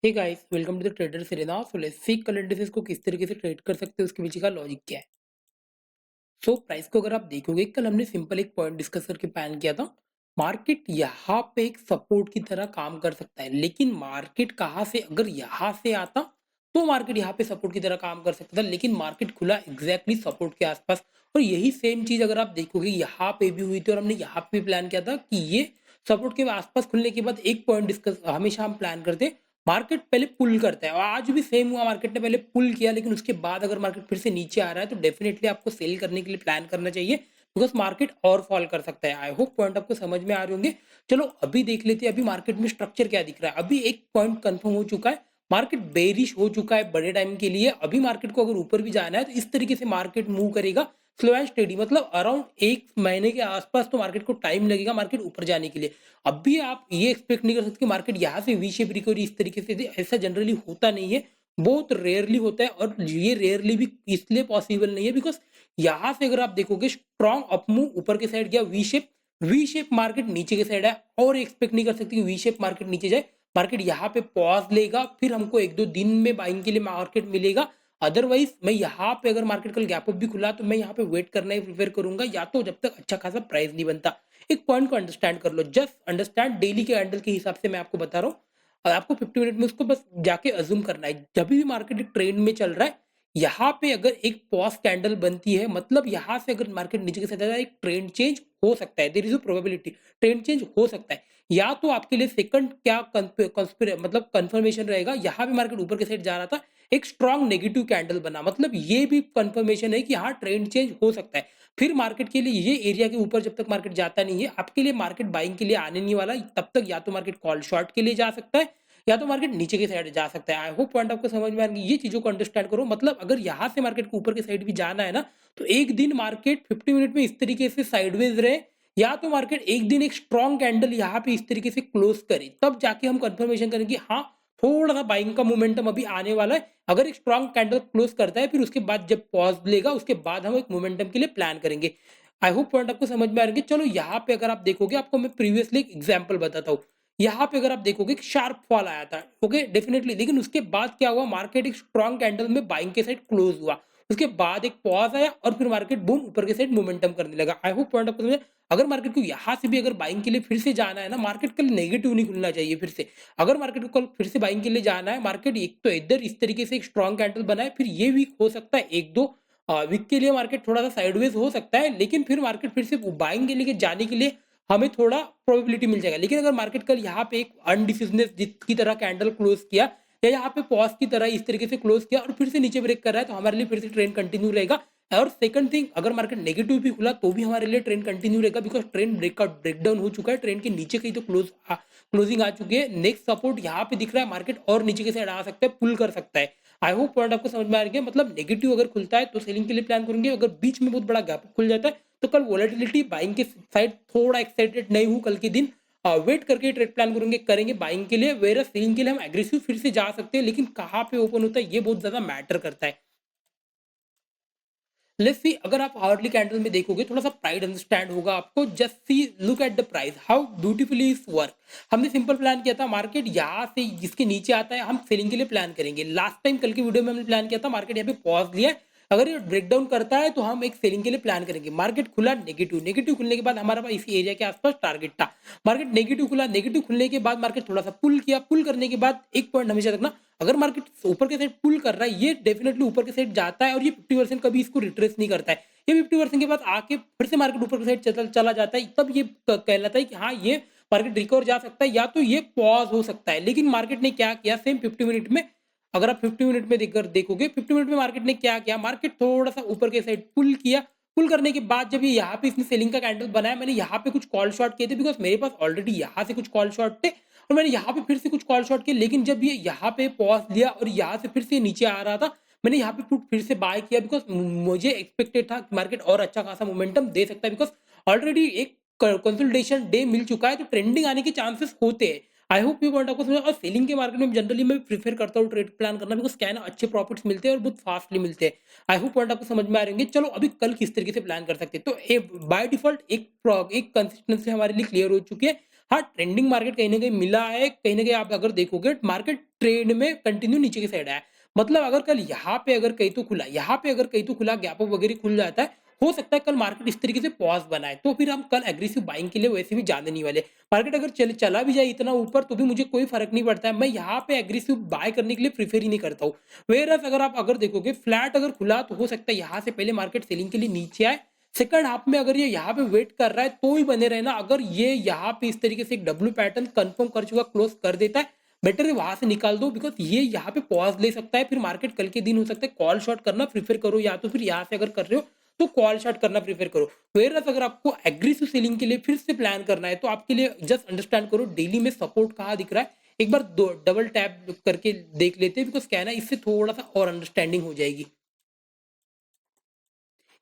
Hey guys, welcome to the trader Serena. So let's see कल indices को किस तरीके से ट्रेड कर सकते हैं, उसके पीछे का लॉजिक क्या है। सो प्राइस को अगर आप देखोगे, कल हमने सिंपल एक पॉइंट डिस्कस करके प्लान किया था। मार्केट यहाँ पे एक सपोर्ट की तरह काम कर सकता है, लेकिन मार्केट कहाँ से अगर यहाँ से आता तो मार्केट यहाँ पे सपोर्ट की तरह काम कर सकता था, लेकिन मार्केट खुला एग्जैक्टली सपोर्ट के आसपास। और यही सेम चीज अगर आप देखोगे यहाँ पे भी हुई थी, और हमने यहाँ पे भी प्लान किया था कि ये सपोर्ट के आसपास खुलने के बाद एक पॉइंट डिस्कस हमेशा हम प्लान करते, मार्केट पहले पुल करता है। और आज भी सेम हुआ, मार्केट ने पहले पुल किया, लेकिन उसके बाद अगर मार्केट फिर से नीचे आ रहा है तो डेफिनेटली आपको सेल करने के लिए प्लान करना चाहिए, बिकॉज मार्केट और फॉल कर सकता है। आई होप पॉइंट आपको समझ में आ रहे होंगे। चलो अभी देख लेते हैं अभी मार्केट में स्ट्रक्चर क्या दिख रहा है। अभी एक पॉइंट कंफर्म हो चुका है, मार्केट बेरिश हो चुका है बड़े टाइम के लिए। अभी मार्केट को अगर ऊपर भी जाना है तो इस तरीके से मार्केट मूव करेगा, स्लो एंड स्टेडी, मतलब अराउंड एक महीने के आसपास तो मार्केट को टाइम लगेगा मार्केट ऊपर जाने के लिए। अभी आप ये एक्सपेक्ट नहीं कर सकते कि मार्केट यहाँ से वी शेप रिकवरी इस तरीके से दे, ऐसा जनरली होता नहीं है, बहुत रेयरली होता है। और ये रेयरली भी इसलिए पॉसिबल नहीं है बिकॉज यहाँ से अगर आप देखोगे स्ट्रॉन्ग अपमूव ऊपर के साइड गया, वी शेप मार्केट नीचे के साइड है, और एक्सपेक्ट नहीं कर सकते कि वी शेप मार्केट नीचे जाए। मार्केट यहाँ पे पॉज लेगा, फिर हमको एक दो दिन में बाइंग के लिए मार्केट मिलेगा। अदरवाइज मैं यहाँ पे अगर मार्केट कल गैप अप भी खुला तो मैं यहाँ पे वेट करना ही प्रेफर करूंगा, या तो जब तक अच्छा खासा प्राइस नहीं बनता। एक पॉइंट को अंडरस्टैंड कर लो, जस्ट अंडरस्टैंड डेली के कैंडल के हिसाब से मैं आपको बता रहा हूँ। और आपको 50 मिनट में उसको बस जाके अज्यूम करना है। जब भी मार्केट एक ट्रेंड में चल रहा है, यहाँ पे अगर एक पॉज कैंडल बनती है, मतलब यहाँ से अगर मार्केट नीचे के साथ जाता है, एक ट्रेंड चेंज हो सकता है, there is a probability trend change हो सकता है। या तो आपके लिए सेकंड क्या मतलब कंफर्मेशन रहेगा, यहाँ भी मार्केट ऊपर के साइड जा रहा था, एक स्ट्रॉन्ग नेगेटिव कैंडल बना, मतलब ये भी कंफर्मेशन है कि हाँ ट्रेंड चेंज हो सकता है। फिर मार्केट के लिए ये एरिया के ऊपर जब तक मार्केट जाता नहीं है, आपके लिए मार्केट बाइंग के लिए आने नहीं वाला, तब तक या तो मार्केट कॉल शॉर्ट के लिए जा सकता है, या तो मार्केट नीचे की साइड जा सकता है। आई होप पॉइंट आपको समझ में आ गई, ये चीजों को अंडरस्टैंड करो। मतलब अगर यहाँ से मार्केट को ऊपर के साइड भी जाना है ना, तो एक दिन मार्केट 50 मिनट में इस तरीके से साइडवेज रहे, या तो मार्केट एक दिन एक स्ट्रॉन्ग कैंडल यहाँ पे इस तरीके से क्लोज करे, तब जाके हम कंफर्मेशन करेंगे हाँ थोड़ा सा बाइंग का मोमेंटम अभी आने वाला है। अगर एक स्ट्रॉन्ग कैंडल क्लोज करता है, फिर उसके बाद जब पॉज लेगा उसके बाद हम एक मोमेंटम के लिए प्लान करेंगे। आई होप पॉइंट आपको समझ में आ रहा है। चलो यहाँ पे अगर आप देखोगे, आपको मैं प्रीवियसली एक एग्जांपल बताता हूँ। यहाँ पे अगर आप देखोगे शार्प फॉल आया था, ओके डेफिनेटली, लेकिन उसके बाद क्या हुआ, मार्केट एक स्ट्रॉन्ग कैंडल में बाइंग के साइड क्लोज हुआ, उसके बाद एक पॉज आया और फिर मार्केट बूम ऊपर के साइड मोमेंटम करने लगा। आई होप पॉइंट आपको समझ। अगर मार्केट को यहाँ से भी अगर बाइंग के लिए फिर से जाना है ना, मार्केट कल नेगेटिव नहीं खुलना चाहिए फिर से। अगर मार्केट को कल फिर से बाइंग के लिए जाना है, मार्केट एक तो इधर इस तरीके से एक स्ट्रॉन्ग कैंडल बनाए, फिर ये वीक हो सकता है एक दो वीक के लिए मार्केट थोड़ा सा साइडवेज हो सकता है, लेकिन फिर मार्केट फिर से बाइंग के लिए जाने के लिए हमें थोड़ा प्रोबेबिलिटी मिल जाएगा। लेकिन अगर मार्केट कल यहाँ पे एक अनडिसिजनेस की तरह कैंडल क्लोज किया, या यहाँ पे पॉज की तरह इस तरीके से क्लोज किया और फिर से नीचे ब्रेक कर रहा है, तो हमारे लिए फिर से ट्रेंड कंटिन्यू रहेगा। और सेकंड थिंग, अगर मार्केट नेगेटिव भी खुला तो भी हमारे लिए ट्रेंड कंटिन्यू रहेगा, बिकॉज ट्रेंड ब्रेकआउट ब्रेकडाउन हो चुका है, ट्रेंड के नीचे कहीं तो क्लोजिंग आ चुकी है। नेक्स्ट सपोर्ट यहाँ पे दिख रहा है, मार्केट और नीचे के साइड आ सकता है, पुल कर सकता है। आई होप पॉइंट आपको समझ में आ रही है। मतलब नेगेटिव अगर खुलता है तो सेलिंग के लिए प्लान करेंगे, अगर बीच में बहुत बड़ा गैप खुल जाता है तो कल वोलेटिलिटी बाइंग के साइड थोड़ा एक्साइटेड नहीं हूँ कल के दिन, वेट करके ट्रेड प्लान करेंगे बाइंग के लिए। वेर सेलिंग के लिए हम एग्रेसिव फिर से जा सकते हैं, लेकिन कहाँ पे ओपन होता है ये बहुत ज्यादा मैटर करता है। लेट्स सी, अगर आप हार्डली कैंडल में देखोगे, थोड़ा सा प्राइड अंडरस्टैंड होगा आपको। Just see look at the price, how beautifully is work. हमने सिंपल प्लान किया था, मार्केट यहाँ से जिसके नीचे आता है हम सेलिंग के लिए प्लान करेंगे। लास्ट टाइम कल की वीडियो में हमने प्लान किया था, मार्केट यहाँ पे पॉज लिया है, अगर ये ब्रेकडाउन करता है तो हम एक सेलिंग के लिए प्लान करेंगे। मार्केट खुला नेगेटिव, नेगेटिव खुलने के बाद हमारा पास इसी एरिया के आसपास टारगेट था। मार्केट नेगेटिव खुला, नेगेटिव खुलने के बाद मार्केट थोड़ा सा पुल किया, पुल करने के बाद एक पॉइंट हमेशा रखना, अगर मार्केट ऊपर के साइड पुल कर रहा है, ये डेफिनेटली ऊपर के साइड जाता है और ये 50% कभी इसको रिट्रेस नहीं करता है। ये 50% के बाद आके फिर से मार्केट ऊपर के साइड चला जाता है, तब ये कहलाता है कि हाँ ये मार्केट रिकवर जा सकता है, या तो ये पॉज हो सकता है। लेकिन मार्केट ने क्या किया, सेम 50 मिनट में, अगर आप 50 मिनट में देखकर देखोगे, 50 मिनट में मार्केट ने क्या किया, मार्केट थोड़ा सा ऊपर के साइड पुल किया। पुल करने के बाद जब ये यहाँ पे इसने सेलिंग का कैंडल बनाया, मैंने यहाँ पे कुछ कॉल शॉर्ट किए थे, बिकॉज मेरे पास ऑलरेडी यहाँ से कुछ कॉल शॉर्ट थे, और मैंने यहाँ पे फिर से कुछ कॉल शॉर्ट किए। लेकिन जब ये यहाँ पे पॉज लिया और यहाँ से फिर से नीचे आ रहा था, मैंने यहाँ पे पुट फिर से बाय किया, बिकॉज मुझे एक्सपेक्टेड था कि मार्केट और अच्छा खासा मोमेंटम दे सकता है, बिकॉज ऑलरेडी एक कंसोलिडेशन डे मिल चुका है, तो ट्रेंडिंग आने के चांसेस होते हैं। आई होप ये पॉइंट आपको समझ। और सेलिंग के मार्केट में जनरली मैं प्रीफर करता हूँ ट्रेड प्लान करना, बिकॉज क्या है ना, अच्छे प्रॉफिट्स मिलते हैं और बहुत फास्टली मिलते हैं। आई होप पॉइंट आपको समझ में आ रहे होंगे। चलो अभी कल किस तरीके से प्लान कर सकते हैं, तो बाय डिफॉल्ट एक कंसिस्टेंसी हमारे लिए क्लियर हो चुकी है। हाँ, ट्रेंडिंग मार्केट कहीं न कहीं मिला है, कहीं न कहीं आप अगर देखोगे मार्केट ट्रेंड में कंटिन्यू नीचे की साइड आया है। मतलब अगर कल यहाँ पे अगर कहीं तो खुला, यहाँ पे अगर कहीं तो खुला गैप अप वगैरह खुल जाता है, हो सकता है कल मार्केट इस तरीके से पॉज़ बनाए, तो फिर हम कल एग्रेसिव बाइंग के लिए वैसे भी जाने नहीं वाले। मार्केट अगर चला भी जाए इतना ऊपर तो भी मुझे कोई फ़र्क नहीं पड़ता है, मैं यहाँ पे एग्रेसिव बाय करने के लिए प्रेफ़र ही नहीं करता हूँ। व्हेयरएज़ अगर आप अगर देखोगे फ्लैट अगर खुला तो हो सकता है यहाँ से पहले मार्केट सेलिंग के लिए नीचे आए, सेकंड हाफ में अगर ये यहाँ पे वेट कर रहा है तो ही बने रहना। अगर ये यहाँ पे इस तरीके से एक डब्ल्यू पैटर्न कंफर्म कर चुका क्लोज कर देता है, बेटर है वहां से निकाल दो बिकॉज ये यहाँ पे पॉज ले सकता है। फिर मार्केट कल के दिन हो सकता है कॉल शॉट करना प्रीफर करो, या तो फिर यहाँ से अगर कर रहे हो तो कॉल शॉट करना प्रीफर करो। वेरएज़ अगर आपको एग्रेसिव सेलिंग के लिए फिर से प्लान करना है तो आपके लिए जस्ट अंडरस्टैंड करो डेली में सपोर्ट कहाँ दिख रहा है, एक बार दो डबल टैप करके देख लेते हैं बिकॉज क्या है ना, इससे थोड़ा सा और अंडरस्टैंडिंग हो जाएगी।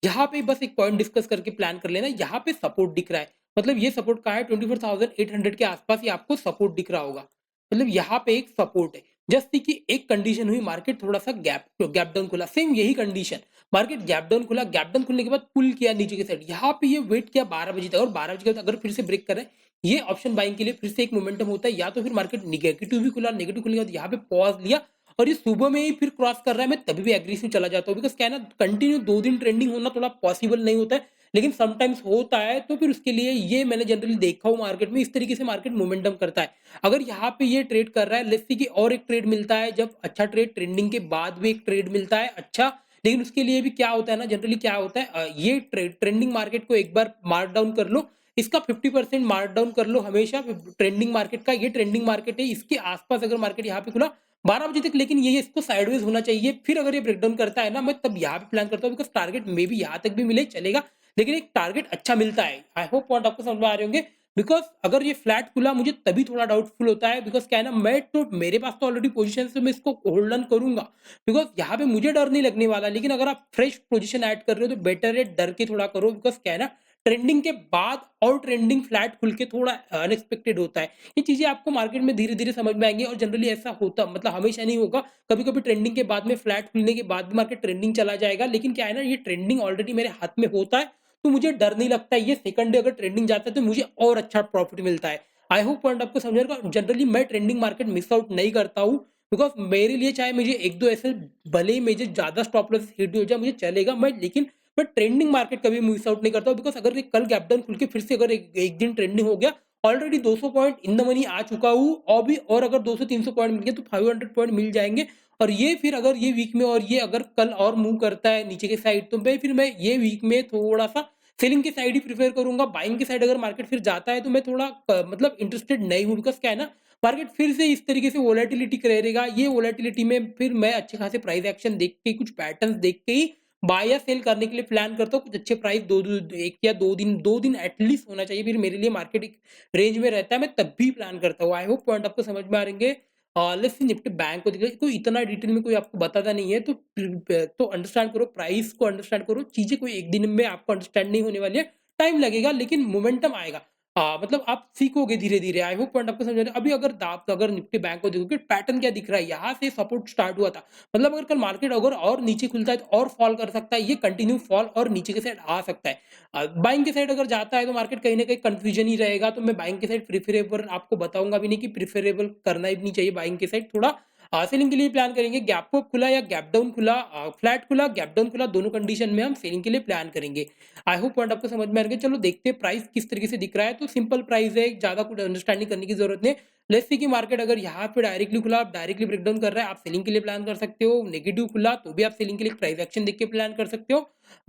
यहाँ पे बस एक पॉइंट डिस्कस करके प्लान कर लेना, यहाँ पे सपोर्ट दिख रहा है। मतलब ये सपोर्ट कहाँ है, 24,800 के आसपास ये आपको सपोर्ट दिख रहा होगा। मतलब यहाँ पे एक सपोर्ट है। जैसे कि एक कंडीशन हुई मार्केट थोड़ा-सा गैप गैप डाउन खुला, सेम यही कंडीशन। मार्केट गैप डाउन खुला, गैप डाउन खुलने के बाद पुल किया नीचे की साइड। यहाँ पे ये वेट किया 12 बजे तक और 12 बजे के बाद अगर फिर से ब्रेक कर रहा है, ये ऑप्शन बाइंग के लिए फिर से एक मोमेंटम होता है, या तो फिर मार्केट नेगेटिव भी खुला, नेगेटिव खुलने के बाद यहाँ पे पॉज़ लिया और ये सुबह में ही फिर क्रॉस कर रहा है, मैं तभी भी एग्रेसिव चला जाता हूँ बिकॉज़ क्या है ना, कंटिन्यू 2 दिन ट्रेंडिंग होना थोड़ा पॉसिबल नहीं होता है, लेकिन समटाइम्स होता है, तो फिर उसके लिए ये मैंने जनरली देखा हूँ मार्केट में, इस तरीके से मार्केट मोमेंटम करता है। अगर यहाँ पे ये ट्रेड कर रहा है, लेट्स सी कि और एक ट्रेड मिलता है, जब अच्छा ट्रेड ट्रेंडिंग के बाद भी एक ट्रेड मिलता है अच्छा, लेकिन उसके लिए भी क्या होता है ना, जनरली क्या होता है ये ट्रेंडिंग मार्केट को एक बार मार्क डाउन कर लो, इसका 50% मार्क डाउन कर लो हमेशा ट्रेंडिंग मार्केट का। ये ट्रेंडिंग मार्केट है, इसके आसपास अगर मार्केट यहाँ पे खुला 12 बजे तक, लेकिन ये इसको साइडवेज होना चाहिए। फिर अगर ये ब्रेकडाउन करता है ना, मैं तब यहाँ पे प्लान करता हूँ बिकॉज़ टारगेट मे बी यहाँ तक भी मिले चलेगा, लेकिन एक टारगेट अच्छा मिलता है। आई होप पॉइंट आपको समझ में आ रहे होंगे। बिकॉज़ अगर ये फ्लैट खुला मुझे तभी थोड़ा डाउटफुल होता है बिकॉज़ क्या है ना, मैं तो मेरे पास तो ऑलरेडी पोज़ीशन है, तो मैं इसको होल्ड ऑन करूँगा बिकॉज़ यहाँ पे मुझे डर नहीं लगने वाला। लेकिन अगर आप फ्रेश पोज़ीशन ऐड कर रहे हो तो बेटर है डर के थोड़ा करो बिकॉज़ क्या है ना, ट्रेंडिंग के बाद और ट्रेंडिंग फ्लैट खुल के थोड़ा अनएक्सपेक्टेड होता है। ये चीज़ें आपको मार्केट में धीरे-धीरे समझ में आएँगी और जनरली ऐसा होता मतलब हमेशा नहीं होगा। कभी-कभी ट्रेंडिंग के बाद में फ्लैट खुलने के बाद भी मार्केट ट्रेंडिंग चला जाएगा। लेकिन क्या है ना, ये ट्रेंडिंग ऑलरेडी मेरे हाथ में होता है, तो मुझे डर नहीं लगता है। ये सेकंड डे अगर ट्रेंडिंग जाता है तो मुझे और अच्छा प्रॉफिट मिलता है। आई होप पॉइंट आपको समझ आएगा। जनरली मैं ट्रेंडिंग मार्केट मिस आउट नहीं करता हूँ बिकॉज़ मेरे लिए चाहे मुझे 1-2 ऐसे भले ही मुझे ज़्यादा स्टॉप लॉस हिट हो जाए मुझे चलेगा, मैं ट्रेंडिंग मार्केट कभी मिस आउट नहीं करता हूँ बिकॉज़ अगर ये कल गैप डाउन खुल के फिर से अगर एक एक दिन ट्रेंडिंग हो गया, already 200 point in the money आ चुका हूँ और भी, और अगर 200-300 पॉइंट मिल गए तो 500 पॉइंट मिल जाएँगे। और ये फिर अगर ये वीक में और ये अगर कल और मूव करता है नीचे की साइड तो मैं ये वीक में थोड़ा-सा सेलिंग की साइड ही प्रेफ़र करूँगा। बाइंग की साइड अगर मार्केट फिर जाता है तो मैं थोड़ा मतलब इंटरेस्टेड नहीं हूँ बिकॉज़ क्या है ना, मार्केट फिर से इस तरीके से वोलेटिलिटी करेगा। ये वोलेटिलिटी में फिर मैं अच्छे खासे प्राइस एक्शन देख के, कुछ पैटर्न्स देख के ही बाय या सेल करने के लिए प्लान करता हूँ। कुछ अच्छे प्राइस 1 या 2 दिन एटलीस्ट होना चाहिए, फिर मेरे लिए मार्केट एक रेंज में रहता है, मैं तब भी प्लान करता हूँ। आई होप पॉइंट आपको समझ में आ रहेंगे। लेट्स सी निफ्टी बैंक को देखिए, कोई इतना डिटेल में कोई आपको बताता नहीं है, तो तो अंडरस्टैंड करो, प्राइस को अंडरस्टैंड करो। चीज़ें कोई एक दिन में आपको अंडरस्टैंड नहीं होने वाली है, टाइम लगेगा लेकिन मोमेंटम आएगा। मतलब आप सीखोगे धीरे-धीरे। आई होप पॉइंट आपको समझ आ रहा है। अभी अगर निफ्टी बैंक को देखोगे पैटर्न क्या दिख रहा है, यहाँ से सपोर्ट स्टार्ट हुआ था। मतलब अगर कल मार्केट अगर और नीचे खुलता है तो और फॉल कर सकता है, ये कंटिन्यू फॉल और नीचे की साइड आ सकता है। बाइंग की साइड अगर जाता है तो मार्केट कहीं न कहीं कन्फ्यूजन ही रहेगा, तो मैं बाइंग की साइड प्रेफरेबल आपको बताऊँगा भी नहीं कि प्रेफरेबल करना ही नहीं चाहिए बाइंग की साइड। थोड़ा सेलिंग के लिए प्लान करेंगे, गैप अप खुला या गैप डाउन खुला, फ्लैट खुला, गैप डाउन खुला, दोनों कंडीशन में हम सेलिंग के लिए प्लान करेंगे। आई होप पॉइंट आपको समझ में आ गया। चलो देखते हैं प्राइस किस तरीके से दिख रहा है, तो सिंपल प्राइस है, ज़्यादा कुछ अंडरस्टैंडिंग करने की ज़रूरत नहीं है। लेट्स सी कि मार्केट अगर यहाँ पे डायरेक्टली खुला, आप डायरेक्टली ब्रेकडाउन कर रहा है, आप सेलिंग के लिए प्लान कर सकते हो। नेगेटिव खुला तो भी आप सेलिंग के लिए प्राइस एक्शन देख के प्लान कर सकते हो।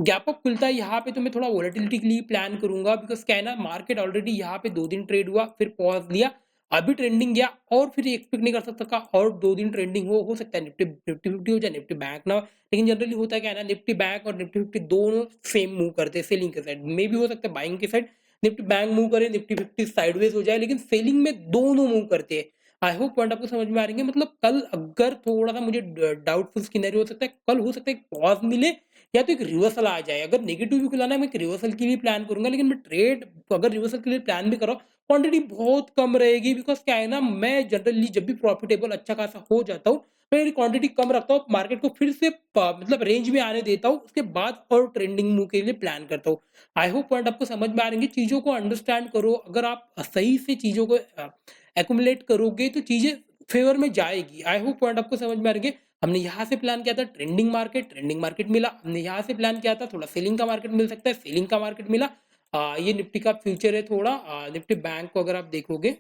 गैप अप खुलता है यहाँ पे तो मैं थोड़ा वोलेटिलिटी के लिए प्लान करूँगा बिकॉज़ क्या है ना, मार्केट ऑलरेडी यहाँ पे 2 दिन ट्रेड हुआ, फिर पॉज़ लिया, अभी ट्रेंडिंग गया और फिर एक्सपेक्ट नहीं कर सकता का और 2 दिन ट्रेंडिंग हो सकता है निफ्टी 50-50 हो जाए, निफ्टी बैंक ना हो। लेकिन जनरली होता क्या है ना, निफ्टी बैंक और निफ्टी 50 दोनों सेम मूव करते हैं सेलिंग के साइड। मे बी हो सकता है बाइंग के साइड निफ्टी बैंक मूव करे, निफ्टी 50 साइडवेज हो जाए, लेकिन सेलिंग में दोनों मूव करते हैं। आई होप पॉइंट आपको समझ में आ रही है। मतलब कल अगर थोड़ा-सा मुझे डाउटफुल सिनेरियो हो सकता है, कल हो सकता है एक पॉज़ मिले या तो एक रिवर्सल आ जाए। अगर नेगेटिव भी खुला ना, मैं एक रिवर्सल के लिए प्लान करूँगा, लेकिन मैं ट्रेड अगर रिवर्सल के लिए प्लान भी कर रहा हूँ, क्वांटिटी बहुत कम रहेगी। बिकॉज़ क्या है ना, मैं जनरली जब भी प्रॉफिटेबल अच्छा खासा हो जाता हूँ, मैं मेरी क्वांटिटी कम रखता हूँ, मार्केट को फिर से मतलब रेंज में आने देता हूँ, उसके बाद और ट्रेंडिंग मूव के लिए प्लान करता हूँ। आई होप पॉइंट आपको समझ में आ रही है। चीज़ों को अंडरस्टैंड करो, अगर आप सही से चीज़ों को एक्युमुलेट करोगे तो चीज़ें फ़ेवर में जाएगी। आई होप पॉइंट आपको समझ में आ रही है। हमने यहाँ से प्लान किया था ट्रेंडिंग मार्केट मिला। हमने यहाँ से प्लान किया था थोड़ा सेलिंग का मार्केट मिल सकता है, सेलिंग का मार्केट मिला। ये निफ्टी का फ्यूचर है थोड़ा निफ्टी बैंक को अगर आप देखोगे,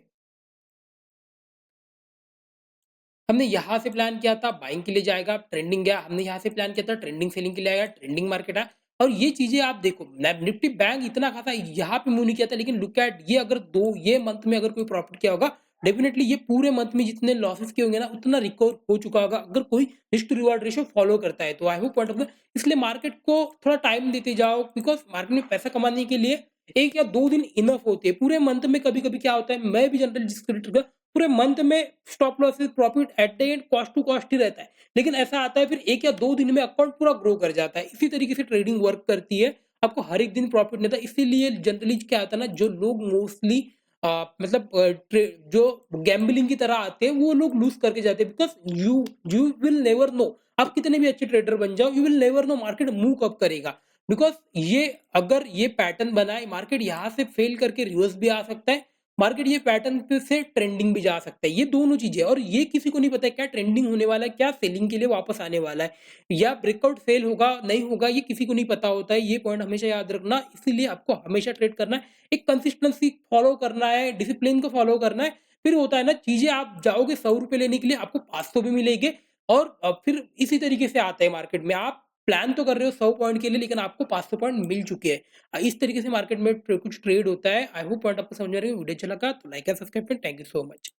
हमने यहाँ से प्लान किया था बाइंग के लिए जाएगा, ट्रेंडिंग गया। हमने यहाँ से प्लान किया था ट्रेंडिंग सेलिंग के लिए आएगा, ट्रेंडिंग मार्केट है। और ये चीज़ें आप देखो, निफ्टी बैंक इतना खासा यहाँ पे मूव नहीं किया था, लेकिन लुक एट ये, अगर 2 ये मंथ में अगर कोई प्रॉफिट किया होगा, डेफिनिटली ये पूरे मंथ में जितने लॉसेस किए होंगे ना, उतना रिकवर हो चुका होगा, अगर कोई risk to reward ratio follow करता है तो। I hope point of view, इसलिए मार्केट को थोड़ा टाइम देते जाओ, बिकॉज़ मार्केट में पैसा कमाने के लिए 1 या 2 दिन इनफ होते हैं। पूरे मंथ में कभी-कभी क्या होता है, मैं भी जनरली जिस पूरे मंथ में stop losses profit at the end cost to cost ही रहता है। लेकिन ऐसा आता है फिर 1 या 2 दिन में अकाउंट पूरा ग्रो कर जाता है। इसी तरीके से ट्रेडिंग वर्क करती है। आपको हर एक दिन प्रॉफिट नहीं होता। इसीलिए जनरली क्या होता है ना, जो लोग मोस्टली मतलब जो गैम्बलिंग की तरह आते हैं, वो लोग लूज़ करके जाते हैं। Because you you will never know, आप कितने भी अच्छे ट्रेडर बन जाओ, you will never know market move कब करेगा। बिकॉज़ ये, अगर ये पैटर्न बना है, मार्केट यहाँ से फेल करके रिवर्स भी आ सकता है, मार्केट ये पैटर्न पे से ट्रेंडिंग भी जा सकता है। ये दोनों चीज़ें, और ये किसी को नहीं पता है क्या ट्रेंडिंग होने वाला है, क्या सेलिंग के लिए वापस आने वाला है, या ब्रेकआउट फेल होगा, नहीं होगा, ये किसी को नहीं पता होता है। ये पॉइंट हमेशा याद रखना। इसीलिए आपको हमेशा ट्रेड करना है, एक कंसिस्टेंसी फॉलो करना है, डिसिप्लिन को फॉलो करना है। फिर होता है ना, चीज़ें आप जाओगे ₹100 लेने के लिए, आपको 500 भी मिलेंगे। और फिर इसी तरीके से आता है मार्केट में। आप प्लान तो कर रहे हो 100 पॉइंट के लिए, लेकिन आपको 500 पॉइंट मिल चुके हैं। इस तरीके से मार्केट में कुछ ट्रेड होता है। आई होप पॉइंट आपको समझ में आ रही है। वीडियो अच्छा लगा तो लाइक एंड सब्सक्राइब करें। Thank you so much.